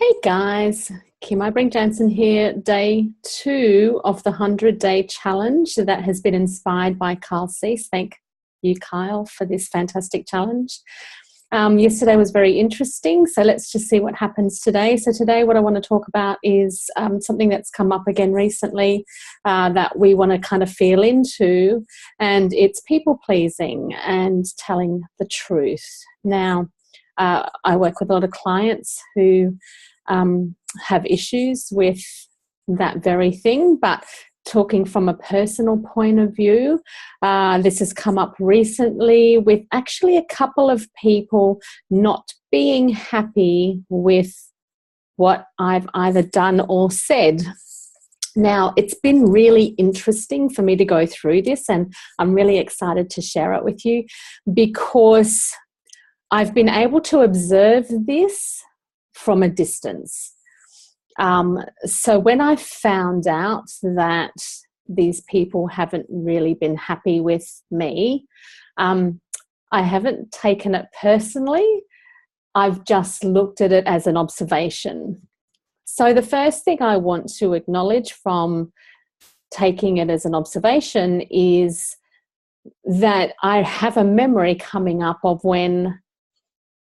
Hey guys, Kim Ibring Jansen here, day 2 of the 100-day challenge that has been inspired by Kyle Cease. Thank you, Kyle, for this fantastic challenge. Yesterday was very interesting, so let's just see what happens today. So today what I want to talk about is something that's come up again recently that we want to kind of feel into, and it's people-pleasing and telling the truth. Now, I work with a lot of clients who have issues with that very thing, but talking from a personal point of view, this has come up recently with actually a couple of people not being happy with what I've either done or said. Now, it's been really interesting for me to go through this, and I'm really excited to share it with you because I've been able to observe this from a distance. So when I found out that these people haven't really been happy with me, I haven't taken it personally. I've just looked at it as an observation. So the first thing I want to acknowledge from taking it as an observation is that I have a memory coming up of when,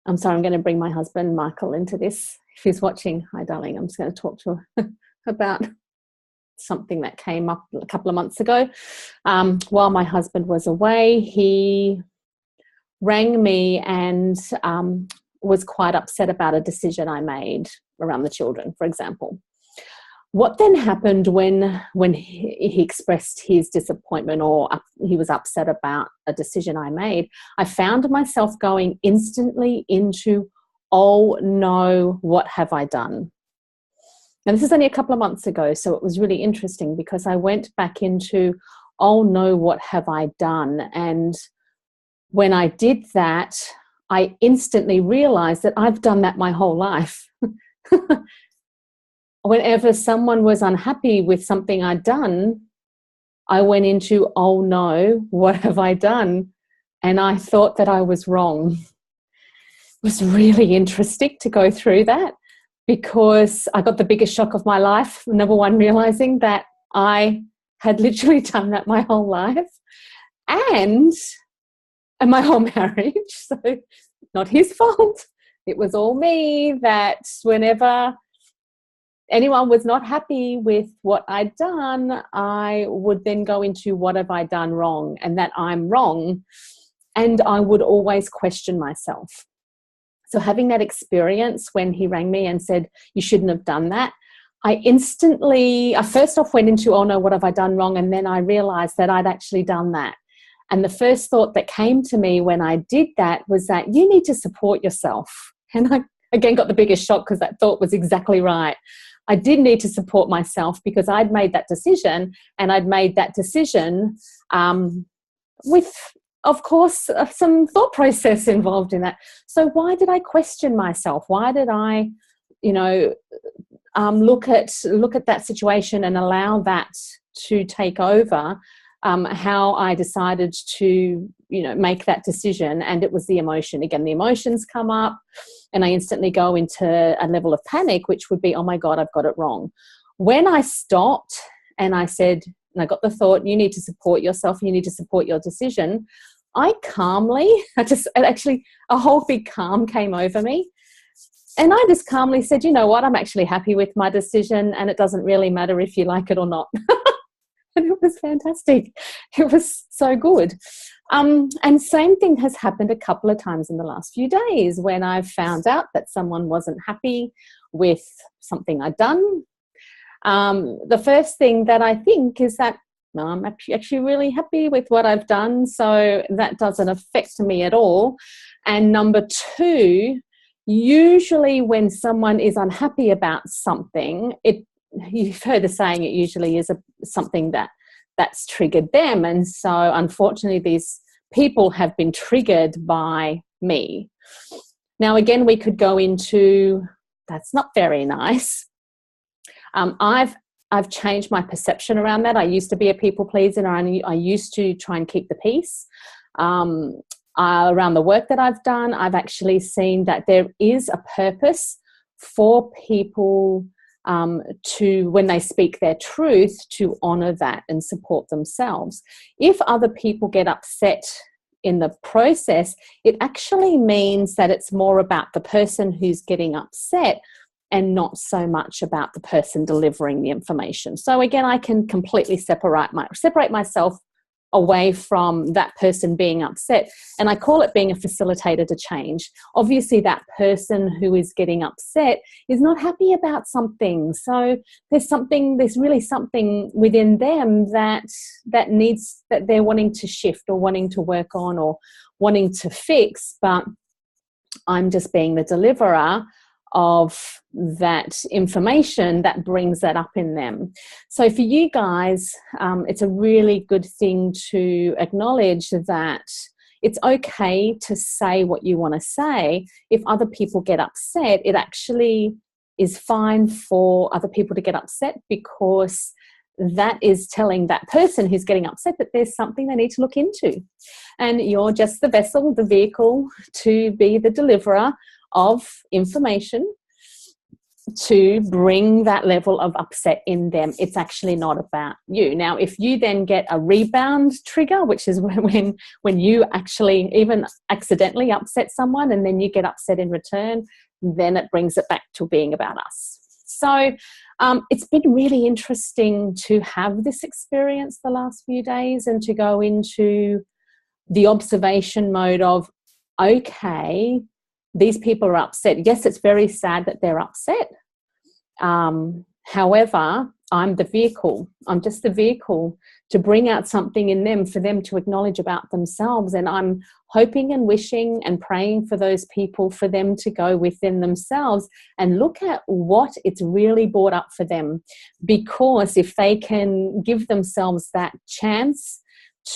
I'm sorry, I'm going to bring my husband, Michael, into this. If he's watching, hi, darling, I'm just going to talk to her about something that came up a couple of months ago. While my husband was away, he rang me and was quite upset about a decision I made around the children, for example. What then happened when he expressed his disappointment or he was upset about a decision I made, I found myself going instantly into, oh no, what have I done? And this is only a couple of months ago, so it was really interesting because I went back into, oh no, what have I done? And when I did that, I instantly realized that I've done that my whole life. Whenever someone was unhappy with something I'd done, I went into, oh no, what have I done? And I thought that I was wrong. It was really interesting to go through that because I got the biggest shock of my life. Number one, realizing that I had literally done that my whole life and my whole marriage. So not his fault. It was all me that whenever anyone was not happy with what I'd done, I would then go into what have I done wrong and that I'm wrong. And I would always question myself. So having that experience when he rang me and said, you shouldn't have done that, I first off went into, oh no, what have I done wrong? And then I realized that I'd actually done that. And the first thought that came to me when I did that was that you need to support yourself. And I again got the biggest shock because that thought was exactly right. I did need to support myself because I'd made that decision, and I'd made that decision with, of course, some thought process involved in that. So why did I question myself? Why did I, look at that situation and allow that to take over how I decided to, make that decision? And it was the emotion. Again, the emotions come up and I instantly go into a level of panic, which would be, oh my God, I've got it wrong. When I stopped and I said, and I got the thought, you need to support yourself, you need to support your decision, I calmly, a whole big calm came over me. And I just calmly said, you know what, I'm actually happy with my decision and it doesn't really matter if you like it or not. And it was fantastic. It was so good. And same thing has happened a couple of times in the last few days when I've found out that someone wasn't happy with something I'd done. The first thing that I think is that I'm actually really happy with what I've done, so that doesn't affect me at all. And number two, usually when someone is unhappy about something, you've heard the saying, it usually is something that's triggered them. And so unfortunately, these people have been triggered by me. Now, again, we could go into, that's not very nice. I've changed my perception around that. I used to be a people pleaser and I used to try and keep the peace. Around the work that I've done, I've actually seen that there is a purpose for people to, when they speak their truth, to honor that and support themselves. If other people get upset in the process, it actually means that it's more about the person who's getting upset and not so much about the person delivering the information. So again, I can completely separate myself away from that person being upset. And I call it being a facilitator to change. Obviously, that person who is getting upset is not happy about something. So there's really something within them that they're wanting to shift or wanting to work on or wanting to fix. But I'm just being the deliverer of that information that brings that up in them. So for you guys, it's a really good thing to acknowledge that it's okay to say what you want to say. If other people get upset, it actually is fine for other people to get upset, because that is telling that person who's getting upset that there's something they need to look into. And you're just the vessel, the vehicle to be the deliverer of information to bring that level of upset in them. It's actually not about you. Now, if you then get a rebound trigger, which is when you actually even accidentally upset someone and then you get upset in return, then it brings it back to being about us. So it's been really interesting to have this experience the last few days and to go into the observation mode of, okay, these people are upset. Yes, it's very sad that they're upset. However, I'm the vehicle. I'm just the vehicle to bring out something in them for them to acknowledge about themselves. And I'm hoping and wishing and praying for those people, for them to go within themselves and look at what it's really brought up for them. Because if they can give themselves that chance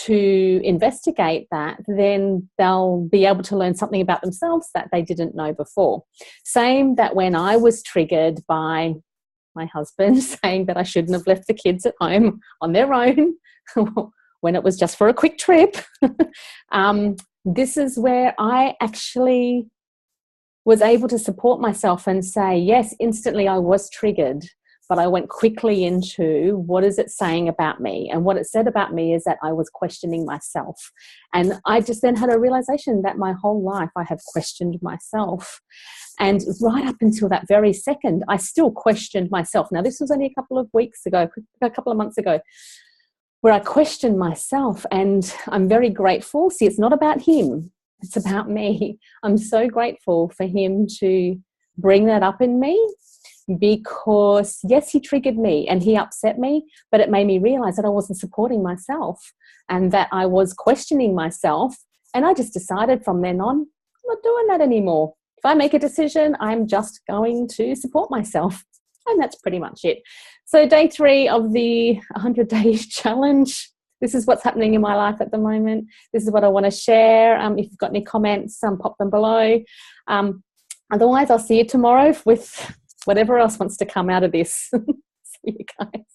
to investigate that, then they'll be able to learn something about themselves that they didn't know before. Same that when I was triggered by my husband saying that I shouldn't have left the kids at home on their own when it was just for a quick trip, this is where I actually was able to support myself and say, yes, instantly I was triggered, but I went quickly into what is it saying about me? And what it said about me is that I was questioning myself. And I just then had a realization that my whole life I have questioned myself. And right up until that very second, I still questioned myself. Now, this was only a couple of months ago, where I questioned myself. And I'm very grateful. See, it's not about him. It's about me. I'm so grateful for him to bring that up in me. Because yes, he triggered me and he upset me, but it made me realize that I wasn't supporting myself and that I was questioning myself. And I just decided from then on, I'm not doing that anymore. If I make a decision, I'm just going to support myself. And that's pretty much it. So day 3 of the 100 Days Challenge. This is what's happening in my life at the moment. This is what I want to share. If you've got any comments, pop them below. Otherwise, I'll see you tomorrow with whatever else wants to come out of this. See you guys.